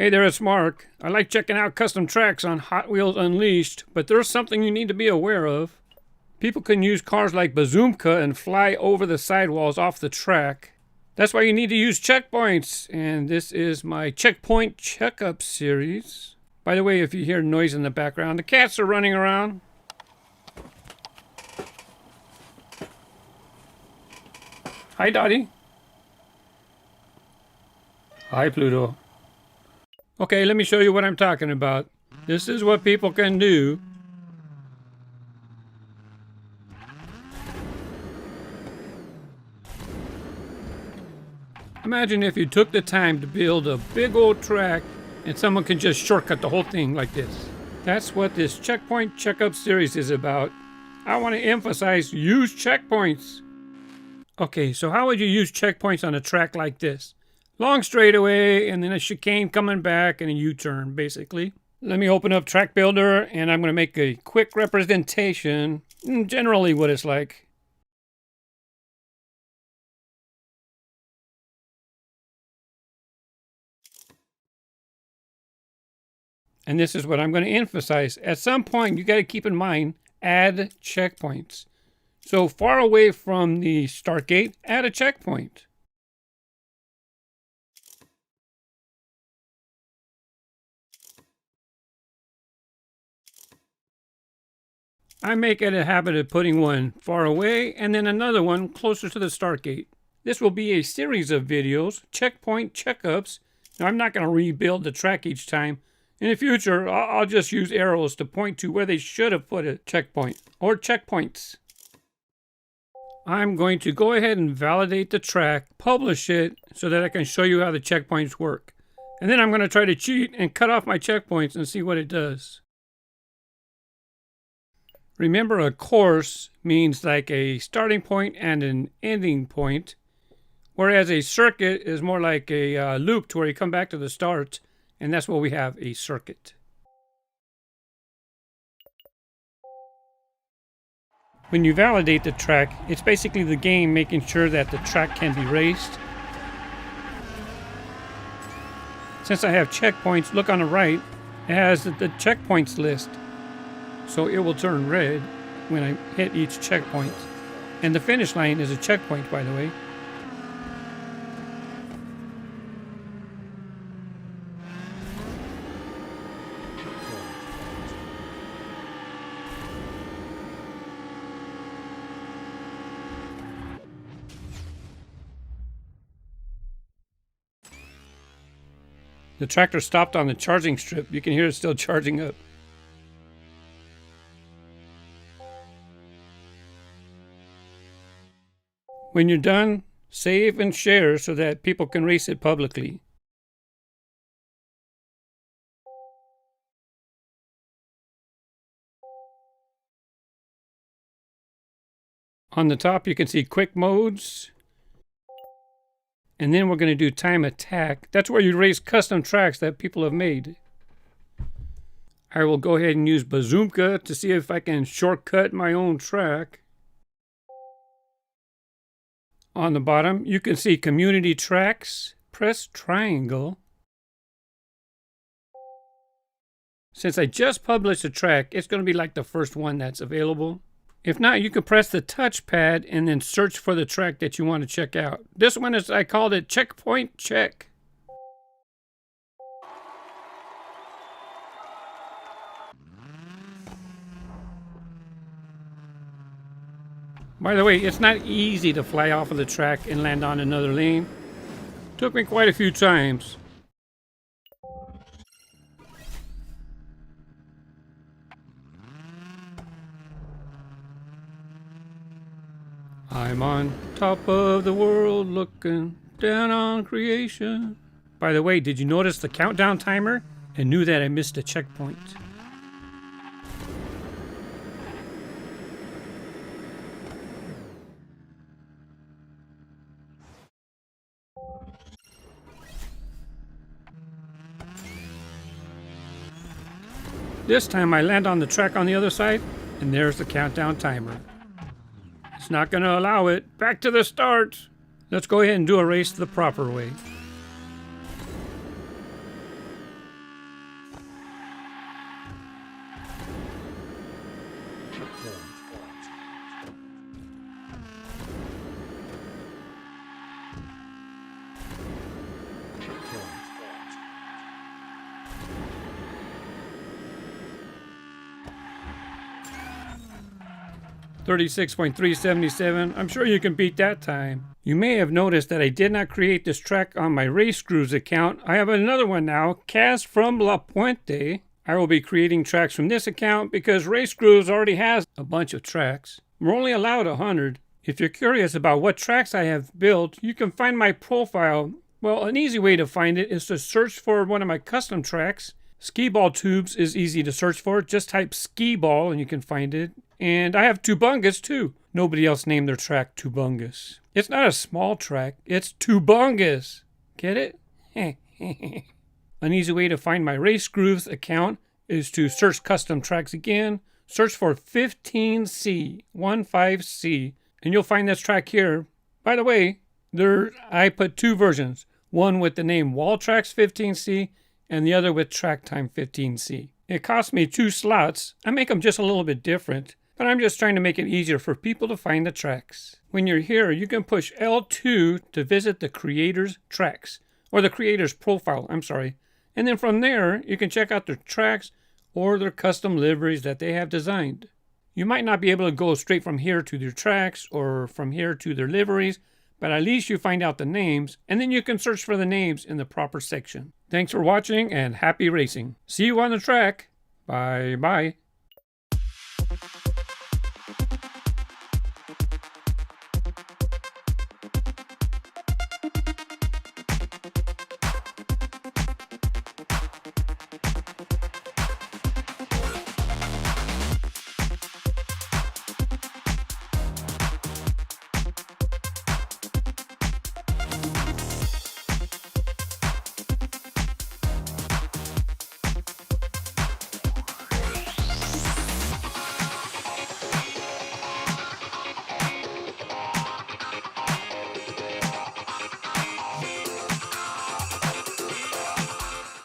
Hey there, it's Mark. I like checking out custom tracks on Hot Wheels Unleashed, but there's something you need to be aware of. People can use cars like Bazoomka and fly over the sidewalls off the track. That's why you need to use checkpoints, and this is my Checkpoint Checkup series. By the way, if you hear noise in the background, the cats are running around. Hi, Dottie. Hi, Pluto. Okay, let me show you what I'm talking about. This is what people can do. Imagine if you took the time to build a big old track and someone can just shortcut the whole thing like this. That's what this Checkpoint Checkup series is about. I want to emphasize use checkpoints. Okay, so how would you use checkpoints on a track like this? Long straightaway, and then a chicane coming back, and a U-turn, basically. Let me open up Track Builder, and I'm going to make a quick representation, generally what it's like. And this is what I'm going to emphasize. At some point, you got to keep in mind, add checkpoints. So far away from the start gate, add a checkpoint. I make it a habit of putting one far away and then another one closer to the start gate. This will be a series of videos, checkpoint checkups. Now, I'm not going to rebuild the track each time. In the future, I'll just use arrows to point to where they should have put a checkpoint or checkpoints. I'm going to go ahead and validate the track, publish it so that I can show you how the checkpoints work. And then I'm going to try to cheat and cut off my checkpoints and see what it does. Remember, a course means like a starting point and an ending point, whereas a circuit is more like a loop to where you come back to the start, and that's what we have, a circuit. When you validate the track, it's basically the game making sure that the track can be raced. Since I have checkpoints, look on the right, it has the checkpoints list. So it will turn red when I hit each checkpoint. And the finish line is a checkpoint, by the way. The tractor stopped on the charging strip. You can hear it still charging up. When you're done, save and share so that people can race it publicly. On the top, you can see quick modes. And then we're going to do time attack. That's where you race custom tracks that people have made. I will go ahead and use Bazoomka to see if I can shortcut my own track. On the bottom, you can see community tracks. Press triangle. Since I just published a track, it's going to be like the first one that's available. If not, you can press the touchpad and then search for the track that you want to check out. This one is, I called it Checkpoint Check. By the way, it's not easy to fly off of the track and land on another lane. Took me quite a few times. I'm on top of the world looking down on creation. By the way, did you notice the countdown timer? And knew that I missed a checkpoint. This time I land on the track on the other side, and there's the countdown timer. It's not going to allow it. Back to the start. Let's go ahead and do a race the proper way. 36.377. I'm sure you can beat that time. You may have noticed that I did not create this track on my racegrooves account. I have another one now, KAZfromLaPuente. I will be creating tracks from this account because racegrooves already has a bunch of tracks. We're only allowed 100. If you're curious about what tracks I have built, you can find my profile. Well, an easy way to find it is to search for one of my custom tracks. Skee ball tubes is easy to search for. Just type skee ball and you can find it. And I have Tubungus too. Nobody else named their track Tubungus. It's not a small track. It's Tubungus. Get it? An easy way to find my racegrooves account is to search custom tracks again. Search for 15C, 15C, and you'll find this track here. By the way, I put two versions. One with the name Wall Tracks 15C and the other with Track Time 15C. It cost me 2 slots. I make them just a little bit different, but I'm just trying to make it easier for people to find the tracks. When you're here, you can push L2 to visit the creator's tracks, or the creator's profile, And then from there, you can check out their tracks or their custom liveries that they have designed. You might not be able to go straight from here to their tracks or from here to their liveries, but at least you find out the names, and then you can search for the names in the proper section. Thanks for watching and happy racing. See you on the track. Bye-bye.